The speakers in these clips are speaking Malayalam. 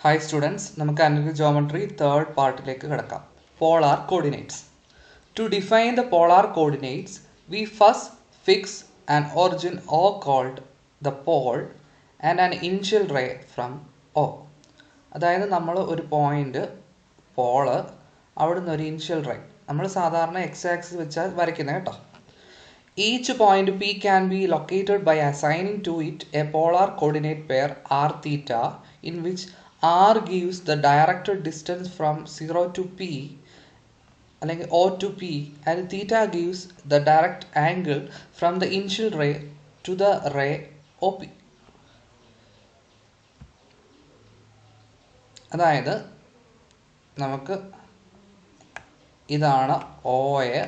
Hi students, നമുക്ക് analytic geometry third പാർട്ടിലേക്ക് കിടക്കാം. Polar coordinates. To define the polar coordinates, we first fix an origin O called the pole and an initial ray from O. അതായത് നമ്മൾ ഒരു പോയിന്റ് പോള് അവിടുന്ന് ഒരു ഇനിഷ്യൽ റേ നമ്മൾ സാധാരണ എക്സ് ആക്സിസ് വെച്ചാൽ വരയ്ക്കുന്നത് കേട്ടോ. Each point P can be located by assigning to it a polar coordinate pair r theta in which r gives the directed distance from 0 to P അല്ലെങ്കിൽ O to P and theta gives the direct angle from the initial ray to the ray OP. അതായത് നമുക്ക് ഇതാണ് OA,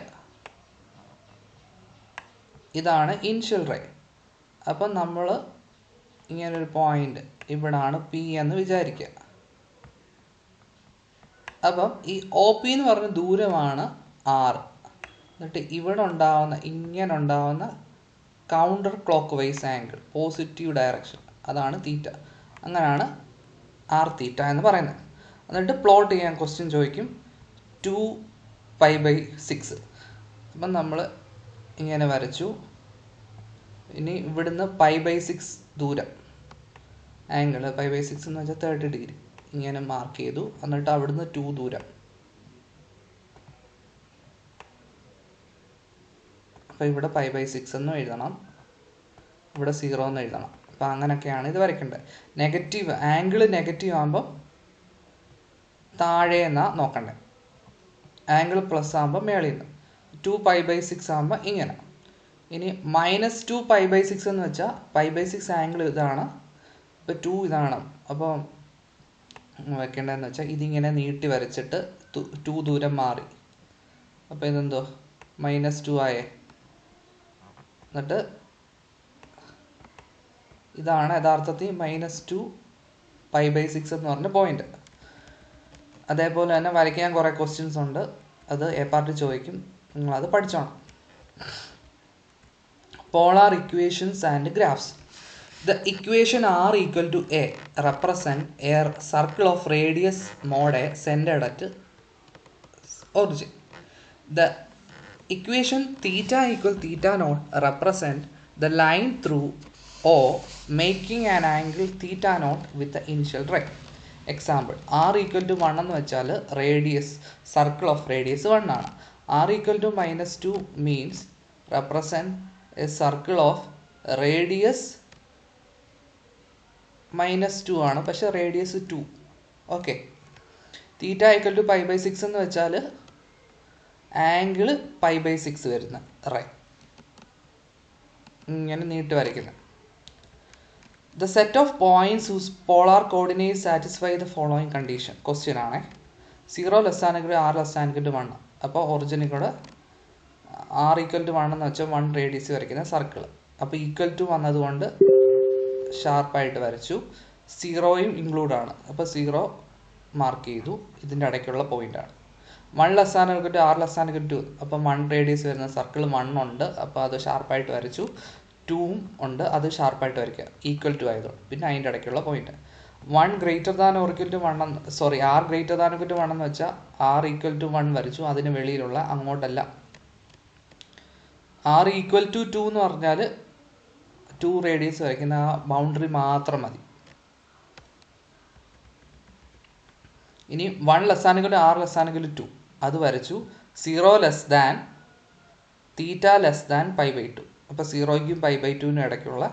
ഇതാണ് ഇനിഷ്യൽ റേ. അപ്പം നമ്മൾ ഇങ്ങനൊരു പോയിന്റ് ഇവിടാണ് പി എന്ന് വിചാരിക്കുക. അപ്പം ഈ ഒ പി എന്ന് പറഞ്ഞ ദൂരമാണ് ആർ. എന്നിട്ട് ഇവിടെ ഉണ്ടാവുന്ന ഇങ്ങനെ ഉണ്ടാവുന്ന counter clock vice angle, positive direction, അതാണ് തീറ്റ. അങ്ങനെയാണ് ആർ തീറ്റ എന്ന് പറയുന്നത്. എന്നിട്ട് പ്ലോട്ട് ചെയ്യാൻ ക്വസ്റ്റ്യൻ ചോദിക്കും 2π/6. അപ്പം നമ്മൾ ഇങ്ങനെ വരച്ചു. ഇനി ഇവിടുന്ന് π/6 ദൂരം ആംഗിൾ, π/6 എന്ന് വെച്ചാൽ 30 ഡിഗ്രി, ഇങ്ങനെ മാർക്ക് ചെയ്തു. എന്നിട്ട് അവിടുന്ന് 2 ദൂരം. അപ്പോൾ ഇവിടെ π/6 എന്ന് എഴുതണം, ഇവിടെ 0 എന്ന് എഴുതണം. അപ്പം അങ്ങനെയൊക്കെയാണ് ഇത് വരയ്ക്കേണ്ടത്. നെഗറ്റീവ് ആംഗിൾ നെഗറ്റീവ് ആകുമ്പോൾ താഴെ എന്നാ നോക്കണ്ടേ, ആംഗിൾ പ്ലസ് ആകുമ്പോൾ മേളിൽ നിന്ന്. 2π/6 ആകുമ്പോൾ ഇങ്ങനെ. ഇനി -2π/6 എന്ന് വെച്ചാൽ π/6 ആംഗിൾ ഇതാണ്, ഇപ്പോൾ 2 ഇതാണ്. അപ്പോൾ വെക്കേണ്ടതെന്ന് വെച്ചാൽ ഇതിങ്ങനെ നീട്ടി വരച്ചിട്ട് 2 ദൂരം മാറി. അപ്പോൾ ഇതെന്തോ -2 ആയേ. എന്നിട്ട് ഇതാണ് യഥാർത്ഥത്തിൽ -2π/6 എന്ന് പറഞ്ഞ പോയിന്റ്. അതേപോലെ തന്നെ വരയ്ക്കാൻ കുറേ ക്വസ്റ്റ്യൻസ് ഉണ്ട്, അത് എ പാർട്ടി ചോദിക്കും, നിങ്ങളത് പഠിച്ചോണം. Polar equations and graphs. The equation r equal to a represent a circle of radius mod a centered at origin. The equation theta equal theta naught represent the line through O making an angle theta naught with the initial ray. Example, r equal to 1 എന്ന് വെച്ചാൽ റേഡിയസ്, സർക്കിൾ ഓഫ് റേഡിയസ് 1 ആണ്. r equal to -2 means represent a circle of radius -2 ആണ്, പക്ഷെ radius 2. Okay. Theta equal to π/6 എന്ന് വെച്ചാൽ ആംഗിൾ π/6 വരുന്ന റേ, ഇങ്ങനെ നീട്ടി വരയ്ക്കുന്നത്. The set of points whose polar coordinates satisfy the following condition. Question ആണ്. 0 ലെസ് ആണെങ്കിൽ r ലെസ് ആണെങ്കിൽ 1. അപ്പോൾ ഒറിജിനിൽ കൂടെ r ഈക്വൽ ടു 1 എന്ന് വെച്ചാൽ 1 റേഡിയസ് വരയ്ക്കുന്ന സർക്കിൾ. അപ്പോൾ ഈക്വൽ ടു വന്നതുകൊണ്ട് ഷാർപ്പായിട്ട് വരച്ചു. 0യും ഇൻക്ലൂഡ് ആണ്, അപ്പോൾ 0 മാർക്ക് ചെയ്തു. ഇതിൻ്റെ ഇടയ്ക്കുള്ള പോയിൻ്റാണ്. 1 ലെസ് ആണെങ്കിൽ r ലെസ് ആണെങ്കിൽ 2, അപ്പോൾ 1 റേഡിയസ് വരുന്ന സർക്കിൾ 1 ഉണ്ട്, അപ്പോൾ അത് ഷാർപ്പായിട്ട് വരച്ചു. 2ഉം ഉണ്ട്, അത് ഷാർപ്പായിട്ട് വരയ്ക്കുക, ഈക്വൽ ടു ആയതുകൊണ്ട്. പിന്നെ അതിൻ്റെ ഇടയ്ക്കുള്ള point 1 greater than or equal to 1 r greater than equal to 1 എന്ന് വെച്ചാൽ r ഈക്വൽ ടു 1 വരച്ചു, അതിന് വെളിയിലുള്ള, അങ്ങോട്ടല്ല. r ഈക്വൽ ടു 2 എന്ന് പറഞ്ഞാൽ 2 റേഡിയസ് വരയ്ക്കുന്ന ആ ബൗണ്ടറി മാത്രം മതി. ഇനി 1 ലെസ് ആണെങ്കിൽ r ലെസ് ആണെങ്കിൽ 2 അത് വരച്ചു. 0 less than theta less than π/2, അപ്പോൾ 0യ്ക്കും π/2നും ഇടയ്ക്കുള്ള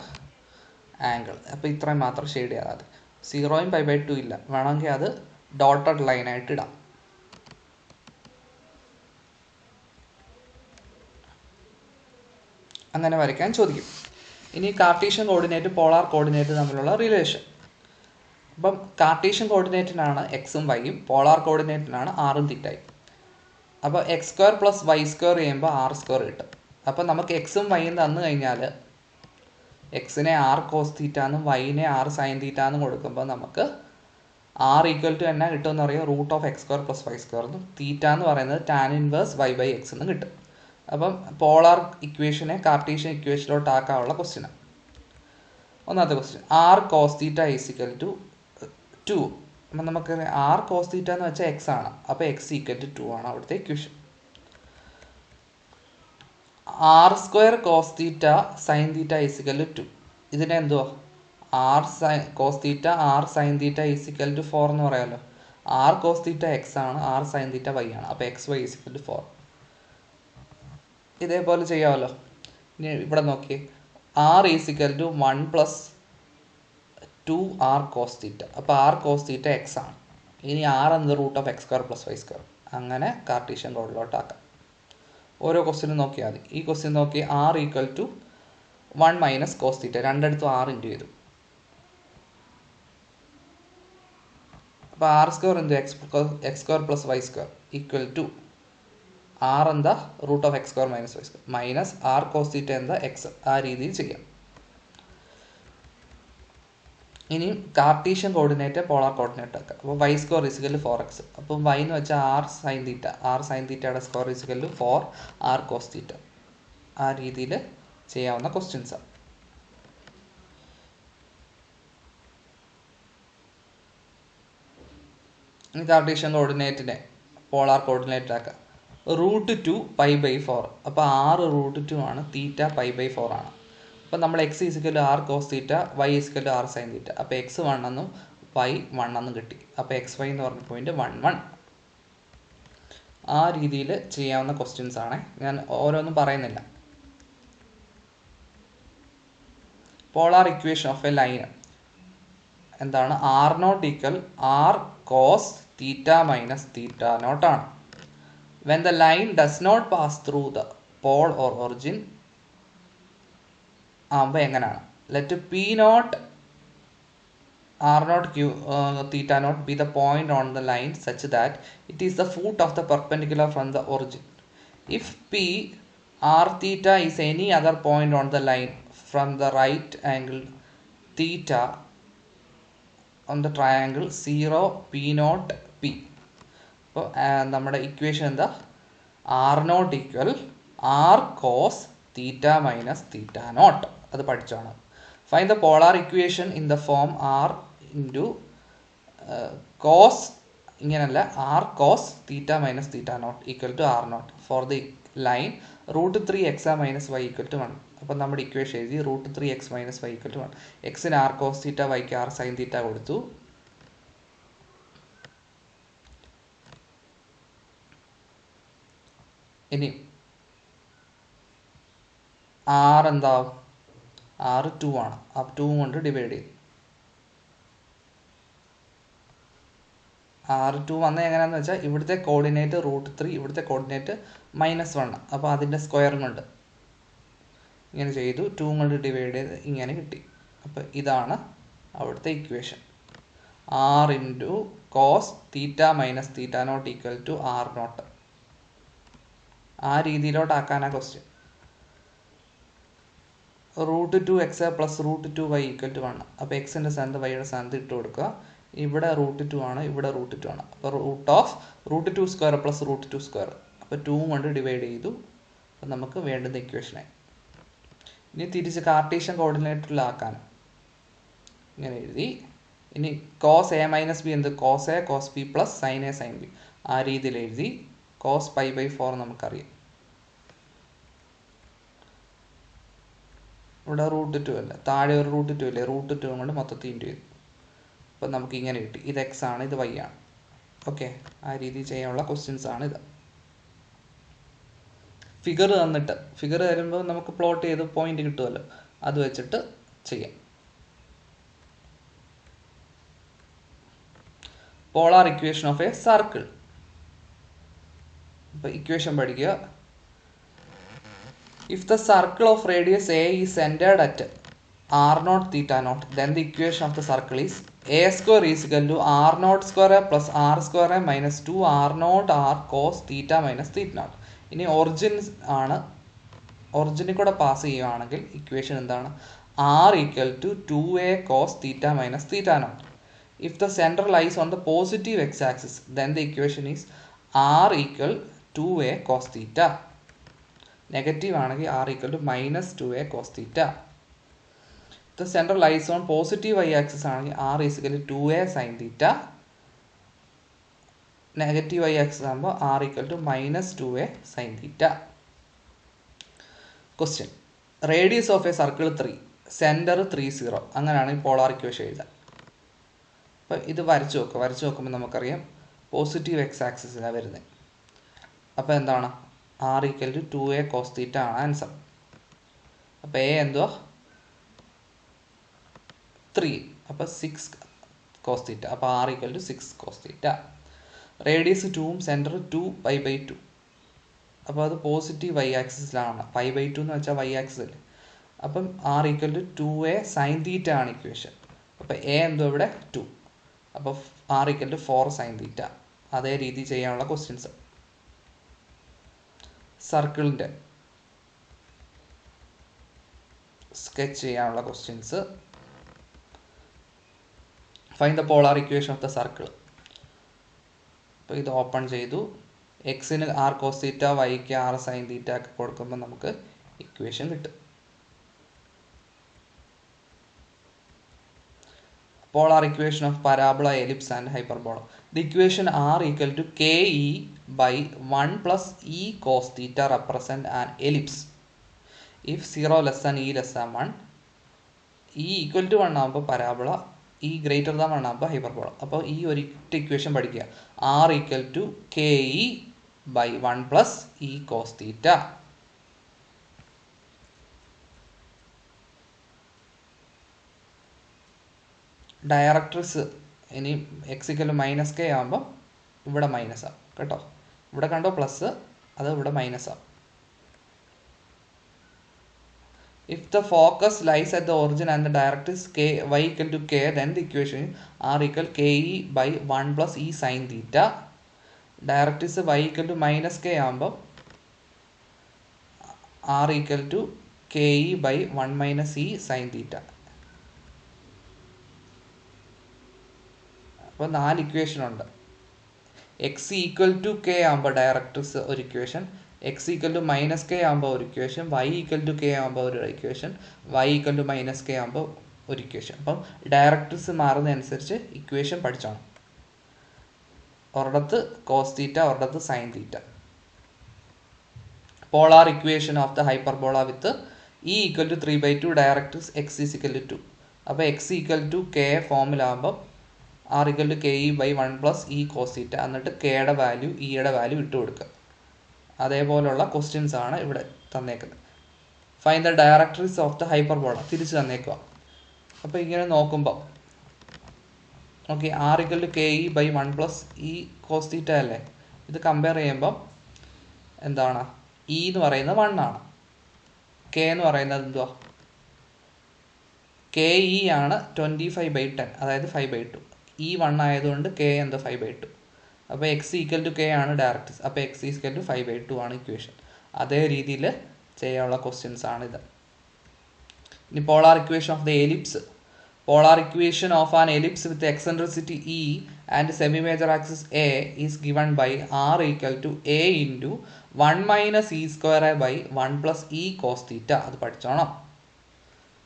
ആംഗിൾ. അപ്പോൾ ഇത്രയും മാത്രം ഷെയ്ഡ് ചെയ്യാതെ മതി. 0യും π/2 ഇല്ല, വേണമെങ്കിൽ അത് ഡോട്ടഡ് ലൈനായിട്ട് ഇടാം. അങ്ങനെ വരയ്ക്കാൻ ചോദിക്കും. ഇനി കാർട്ടീഷ്യൻ കോർഡിനേറ്റ് പോളാർ കോർഡിനേറ്റ് തമ്മിലുള്ള റിലേഷൻ. അപ്പം കാർട്ടീഷ്യൻ കോർഡിനേറ്റിനാണ് എക്സും വൈയും, പോളാർ കോർഡിനേറ്റിനാണ് ആറും തീറ്റയും. അപ്പോൾ x² + y² ചെയ്യുമ്പോൾ r² കിട്ടും. അപ്പം നമുക്ക് എക്സും വൈയും തന്നു കഴിഞ്ഞാൽ എക്സിനെ r cos θ എന്നും വൈനെ r sin θ എന്നും കൊടുക്കുമ്പോൾ നമുക്ക് r ഈക്വൽ ടു എന്നാ കിട്ടുമെന്ന് പറയുക, √(x² + y²) എന്നും തീറ്റ എന്ന് പറയുന്നത് tan ഇൻവേഴ്സ് y/x എന്നും കിട്ടും. അപ്പം പോളാർ ഇക്വേഷനെ കാർട്ടീഷ്യൻ ഇക്വേഷനിലോട്ട് ആക്കാനുള്ള ക്വസ്റ്റ്യനാണ്. ഒന്നാമത്തെ ക്വസ്റ്റ്യൻ, r cos θ = 2. അപ്പം നമുക്ക് ആർ കോസ് തീറ്റ എന്ന് വെച്ചാൽ എക്സ് ആണ്. അപ്പോൾ എക്സ് ഈക്വൽ ടു 2 ആണ് അവിടുത്തെ equation. R square cos theta sine theta is equal to 2. ഇതിനെ എന്തുവാ R cos theta R sine theta is equal to 4 എന്ന് പറയാമല്ലോ. ആർ കോസ് തീറ്റ എക്സ് ആണ്, ആർ സൈൻ തീറ്റ വൈ ആണ്. അപ്പോൾ എക്സ് വൈ ഈസിക്കൽ ടു 4. ഇതേപോലെ ചെയ്യാമല്ലോ. ഇനി ഇവിടെ നോക്കിയേ, r equal to 1 plus 2 r cos theta. അപ്പോൾ ആർ കോസ് തീറ്റ എക്സ് ആണ്. ഇനി ആർ എന്നത് root of x square plus y square. അങ്ങനെ കാർട്ടീഷ്യൻ കോഡിലോട്ടാക്കാം. ഓരോ ക്വസ്റ്റ്യനും നോക്കിയാൽ മതി. ഈ ക്വസ്റ്റ്യൻ നോക്കി r equal to 1 minus cos theta, രണ്ടിടത്തും ആർ ഇൻറ്റു ചെയ്തു. അപ്പോൾ r square into x square plus y square equal to r എന്താ root of x square minus y square minus R cos തീറ്റ എന്താ എക്സ്. ആ രീതിയിൽ ചെയ്യാം. ഇനി കാർട്ടീഷ്യൻ കോർഡിനേറ്റ് പോളാർ കോർഡിനേറ്റ് ആക്കാം. അപ്പോൾ വൈ സ്ക്വയർ ഇസിക്കൽ 4x. അപ്പം വൈ എന്ന് വെച്ചാൽ r sine theta, R sine തീറ്റയുടെ square equal 4 r cos theta. ആ രീതിയിൽ ചെയ്യാവുന്ന ക്വസ്റ്റ്യൻസാണ്. ഇനി കാർട്ടീഷ്യൻ കോർഡിനേറ്റിനെ പോളാർ കോർഡിനേറ്റ് ആക്കാം. √2 π/4. അപ്പോൾ ആറ് √2 ആണ്, തീറ്റ π/4 ആണ്. അപ്പം നമ്മൾ X is equal R cos theta, Y is equal R sine theta. അപ്പോൾ എക്സ് 1 എന്നും വൈ 1 എന്നും കിട്ടി. അപ്പോൾ എക്സ് വൈ എന്ന് പറഞ്ഞ പോയിന്റ് 1 1. ആ രീതിയിൽ ചെയ്യാവുന്ന ക്വസ്റ്റ്യൻസ് ആണ്. ഞാൻ ഓരോന്നും പറയുന്നില്ല. Polar equation of a line എന്താണ്? R nought equal r cos theta minus theta nought ആണ്. When the line does not pass through the pole or origin ആകുമ്പോൾ എങ്ങനെയാണ്? Let p nought r nought q theta nought be the point on the line such that it is the foot of the perpendicular from the origin. If p r theta is any other point on the line from the right angle theta on the triangle 0 p nought p. അപ്പോൾ നമ്മുടെ ഇക്വേഷൻ എന്താ? R nought equal r cos theta minus theta nought. അത് പഠിച്ചാണ്. Find the polar equation in the form r into cos, ഇങ്ങനല്ല, r cos theta minus theta nought equal to r nought for the line √3x minus y equal to 1. അപ്പം നമ്മുടെ ഇക്വേഷൻ എഴുതി √3x minus y equal to 1. എക്സിന് ആർ കോസ് തീറ്റ, വൈക്ക് ആർ സൈൻ തീറ്റ കൊടുത്തു. ഇനി ആർ എന്താവും? ആർ 2 ആണ്. ആ 2 കൊണ്ട് ഡിവൈഡ് ചെയ്തു. ആർ 2 വന്നത് എങ്ങനെയാണെന്ന് വെച്ചാൽ ഇവിടുത്തെ കോർഡിനേറ്റ് √3, ഇവിടുത്തെ കോർഡിനേറ്റ് -1. അപ്പോൾ അതിൻ്റെ സ്ക്വയറും കൊണ്ട് ഇങ്ങനെ ചെയ്തു. 2 കൊണ്ട് ഡിവൈഡ് ചെയ്ത് ഇങ്ങനെ കിട്ടി. അപ്പോൾ ഇതാണ് അവിടുത്തെ equation. R into cos theta minus theta nought equal to r nought. ആ രീതിയിലോട്ടാക്കാനാ question. √2x plus √2y equal to 1. അപ്പോൾ എക്സിൻ്റെ സ്ഥാനത്ത് വൈയുടെ സ്ഥാനത്ത് ഇട്ട് കൊടുക്കുക. ഇവിടെ √2 ആണ്, ഇവിടെ √2 ആണ്. അപ്പോൾ √2 സ്ക്വയർ പ്ലസ് √2 സ്ക്വയർ. അപ്പോൾ 2 കൊണ്ട് ഡിവൈഡ് ചെയ്തു. അപ്പോൾ നമുക്ക് വേണ്ടുന്ന ഇക്വേഷനായി. ഇനി തിരിച്ച് കാർട്ടീഷ്യൻ കോർഡിനേറ്ററിലാക്കാൻ ഇങ്ങനെ എഴുതി. ഇനി കോസ് എ മൈനസ് ബി എന്ത്? Cos A cos B plus sine A sine B. ആ രീതിയിൽ എഴുതി. കോസ് π/4 നമുക്കറിയാം. ഇവിടെ √2 അല്ല, താഴെ ഒരു √2 ഇല്ലേ, √2 കൊണ്ട് മൊത്തത്തിൽ ഇൻറ്റു ചെയ്തു. അപ്പം നമുക്ക് ഇങ്ങനെ കിട്ടി. ഇത് എക്സ് ആണ്, ഇത് വൈ ആണ്. ഓക്കെ, ആ രീതിയിൽ ചെയ്യാനുള്ള ക്വസ്റ്റ്യൻസ് ആണ് ഇത്. ഫിഗർ തന്നിട്ട്, ഫിഗർ തരുമ്പോൾ നമുക്ക് പ്ലോട്ട് ചെയ്ത് പോയിന്റ് കിട്ടുമല്ലോ, അത് വെച്ചിട്ട് ചെയ്യാം. Polar equation of a circle. അപ്പോൾ ഇക്വേഷൻ പഠിക്കുക. If the circle of radius a is centered at r naught theta naught, then the equation of the circle is a square is equal to r naught square plus r square minus 2 r naught r cos theta minus theta naught. ഇനി ഒറിജിൻ ആണ്, ഒറിജിനിൽ കൂടെ പാസ് ചെയ്യുകയാണെങ്കിൽ ഇക്വേഷൻ എന്താണ്? r equal to 2a cos theta minus theta naught. If the center lies on the positive x-axis, then the equation is r equal 2a cos theta. Negative ആണെങ്കിൽ r equal to -2a cos theta. The center lies on positive y axis ആണെങ്കിൽ r is equal to 2a sin theta negative y axis ആകുമ്പോൾ r equal to -2a sine theta. Question, radius of a circle 3, centre 3 0. അങ്ങനെയാണ് പോളാർ ഇക്വേഷൻ എഴുതുക. അപ്പോൾ ഇത് വരച്ച് നോക്കുമ്പോൾ നമുക്കറിയാം പോസിറ്റീവ് എക്സ് ആക്സിസിലാണ് വരുന്നത്. അപ്പോൾ എന്താണ്, R equal to 2a cos theta ആണ് ആൻസർ. അപ്പോൾ എ എന്തുവാ 3, അപ്പോൾ 6 കോസ് തീറ്റ. അപ്പോൾ R equal to 6 cos theta. Radius 2ഉം സെൻറ്റർ 2π/2. അപ്പോൾ അത് പോസിറ്റീവ് വൈ ആക്സിസിലാണ്. π/2 എന്ന് വെച്ചാൽ വൈ ആക്സിസിൽ. അപ്പം R equal to 2a sine theta ആണ് ഇക്വേഷൻ. അപ്പോൾ എ എന്തോ ഇവിടെ 2. അപ്പോൾ R equal to 4 sine theta. അതേ രീതി ചെയ്യാനുള്ള ക്വസ്റ്റ്യൻസ്. സർക്കിളിൻ്റെ സ്കെച്ച് ചെയ്യാനുള്ള questions. Find the polar equation of the circle. അപ്പോൾ ഇത് ഓപ്പൺ ചെയ്തു. എക്സിന് ആർ കോസ് തീറ്റ, വൈക്ക് ആർ സൈൻ തീറ്റ ഒക്കെ കൊടുക്കുമ്പോൾ നമുക്ക് ഇക്വേഷൻ കിട്ടും. Polar equation of parabola, ellipse and hyperbola. The equation R equal to KE by 1 plus E cos theta represent an ellipse if 0 less than E less than 1. E equal to 1 ആകുമ്പോൾ പരാബോള, E greater than 1 ആകുമ്പോൾ ഹൈപ്പർബോള. അപ്പോൾ ഈ ഒരു ഇക്വേഷൻ പഠിക്കുക. R equal to KE by 1 plus E cos theta. Directrix ഇനി എക്സിക്കൽ -k ആകുമ്പോൾ ഇവിടെ മൈനസ് ആവും കേട്ടോ. ഇവിടെ കണ്ടോ പ്ലസ്, അത് ഇവിടെ മൈനസ് ആവും. If the focus lies at the origin and the directrix y equal to k, then the equation r equal KE by 1 plus E sin theta. Directrix y equal to -k ആകുമ്പോൾ r equal to KE by 1 minus E sin theta. അപ്പോൾ 4 ഇക്വേഷൻ ഉണ്ട്. എക്സ് ഈക്വൽ ടു കെ ആകുമ്പോൾ ഡയറക്ട്രിക്സ് ഒരു equation, X equal to -k ആകുമ്പോൾ ഒരു equation, Y equal to k ആകുമ്പോൾ ഒരു equation, Y equal to -k ആകുമ്പോൾ ഒരു ഇക്വേഷൻ. അപ്പം ഡയറക്ട്രിക്സ് മാറുന്നതനുസരിച്ച് ഇക്വേഷൻ പഠിച്ചോണം. ഒരിടത്ത് കോസ് തീറ്റ, ഒരിടത്ത് sine theta. Polar equation of the hyperbola with E equal to 3/2, directrix x is equal to 2. അപ്പോൾ എക്സ് ഈക്വൽ ടു കെ ഫോമിലാകുമ്പോൾ r equal to KE by 1 plus E cos theta. എന്നിട്ട് കെയുടെ വാല്യൂ ഇയുടെ വാല്യൂ ഇട്ട് കൊടുക്കുക. അതേപോലുള്ള ക്വസ്റ്റ്യൻസ് ആണ് ഇവിടെ തന്നേക്കുന്നത്. Find the directrix of the hyperbola തിരിച്ച് തന്നേക്കുക. അപ്പോൾ ഇങ്ങനെ നോക്കുമ്പോൾ okay, r equal to KE by 1 plus E cos theta അല്ലേ. ഇത് കമ്പയർ ചെയ്യുമ്പോൾ എന്താണ്, E എന്ന് പറയുന്നത് 1 ആണ്, K എന്ന് പറയുന്നത് എന്തുവാ KE ആണ് 25/10, അതായത് 5/2. E 1 ആയതുകൊണ്ട് K എന്തോ 5/2. അപ്പോൾ എക്സ് ഈക്വൽ ടു കെ ആണ് ഡയറക്ട്രിക്സ്. അപ്പോൾ എക്സ് ഈക്വൽ ടു 5/2 ആണ് ഇക്വേഷൻ. അതേ രീതിയിൽ ചെയ്യാനുള്ള ക്വസ്റ്റ്യൻസ് ആണിത്. ഇനി polar equation of the ellipse. Polar equation of an ellipse with eccentricity E and semi major axis A is given by R equal to A into 1 minus E square by 1 plus E cos theta. അത് പഠിച്ചോണം.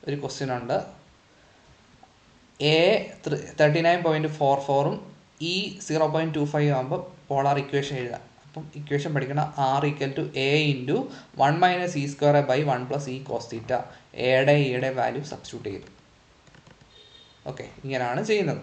ഒരു ക്വസ്റ്റ്യൻ ഉണ്ട്. A 39.44ഉം E 0.25 ആകുമ്പോൾ പോളാർ ഇക്വേഷൻ എഴുതാം. അപ്പം ഇക്വേഷൻ പഠിക്കണം. R equal to A into 1 minus E square by 1 plus E cos theta. എയുടെ ഇയുടെ വാല്യൂ സബ്സ്റ്റിറ്റ്യൂട്ട് ചെയ്തു. ഓക്കെ, ഇങ്ങനെയാണ് ചെയ്യുന്നത്.